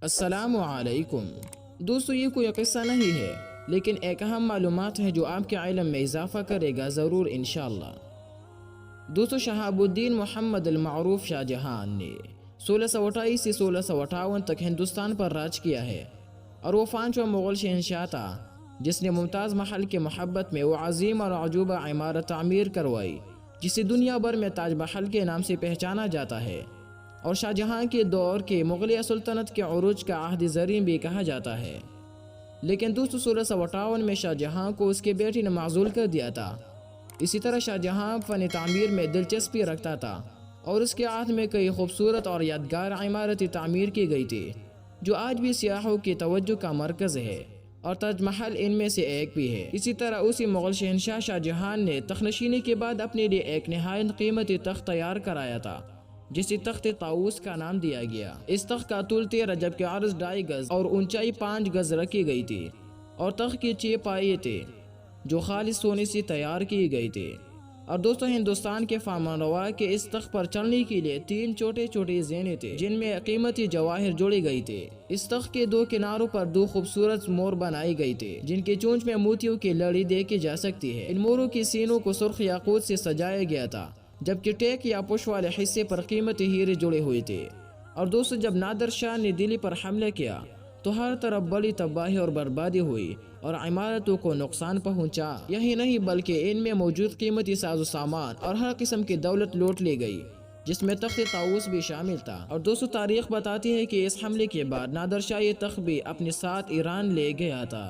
السلام علیکم دوستو، یہ کوئی قصہ نہیں ہے لیکن ایک اہم معلومات ہے جو آپ کے علم میں اضافہ کرے گا ضرور انشاءاللہ۔ دوستو، شہاب الدین محمد المعروف شاہ جہان نے 1628 سے 1658 تک ہندوستان پر راج کیا ہے اور وہ 5واں مغل شہنشاہ تھا جس نے ممتاز محل کے محبت میں وہ عظیم اور عجوبہ عمارت تعمیر کروائی جسے دنیا بھر میں تاج محل کے نام سے پہچانا جاتا ہے، اور شاہ جہاں کے دور کے مغلیہ سلطنت کے عروج کا عہد زرین بھی کہا جاتا ہے۔ لیکن دوستو، 1658 میں شاہ جہاں کو اس کے بیٹے نے معزول کر دیا تھا۔ اسی طرح شاہ جہاں فن تعمیر میں دلچسپی رکھتا تھا اور اس کے عہد میں کئی خوبصورت اور یادگار عمارتیں تعمیر کی گئی تھی جو آج بھی سیاحوں کی توجہ کا مرکز ہے، اور تاج محل ان میں سے ایک بھی ہے۔ اسی طرح اسی مغل شہنشاہ شاہ جہان نے تخت نشینی کے بعد اپنے لیے ایک نہایت قیمتی تخت تیار کرایا تھا جسے تخت طاؤس کا نام دیا گیا۔ اس تخت کا طول 13 جبکہ عرض 2.5 گز اور اونچائی 5 گز رکھی گئی تھی، اور تخت کی 6 پائے تھے جو خالص سونے سے تیار کی گئی تھی۔ اور دوستو، ہندوستان کے فرمان روا کے اس تخت پر چلنے کے لیے 3 چھوٹے زینے تھے جن میں قیمتی جواہر جوڑی گئی تھی۔ اس تخت کے 2 کناروں پر 2 خوبصورت مور بنائی گئی تھی جن کے چونچ میں موتیوں کی لڑی دیکھی جا سکتی ہے۔ ان موروں کے سینوں کو سرخ یاقوت سے سجایا گیا تھا جبکہ ٹیک یا پش والے حصے پر قیمتی ہیرے جڑے ہوئے تھے۔ اور دوستو، جب نادر شاہ نے دلی پر حملہ کیا تو ہر طرف بڑی تباہی اور بربادی ہوئی اور عمارتوں کو نقصان پہنچا۔ یہی نہیں بلکہ ان میں موجود قیمتی ساز و سامان اور ہر قسم کی دولت لوٹ لی گئی جس میں تخت طاؤس بھی شامل تھا۔ اور دوستو، تاریخ بتاتی ہے کہ اس حملے کے بعد نادر شاہ یہ تخت بھی اپنے ساتھ ایران لے گیا تھا۔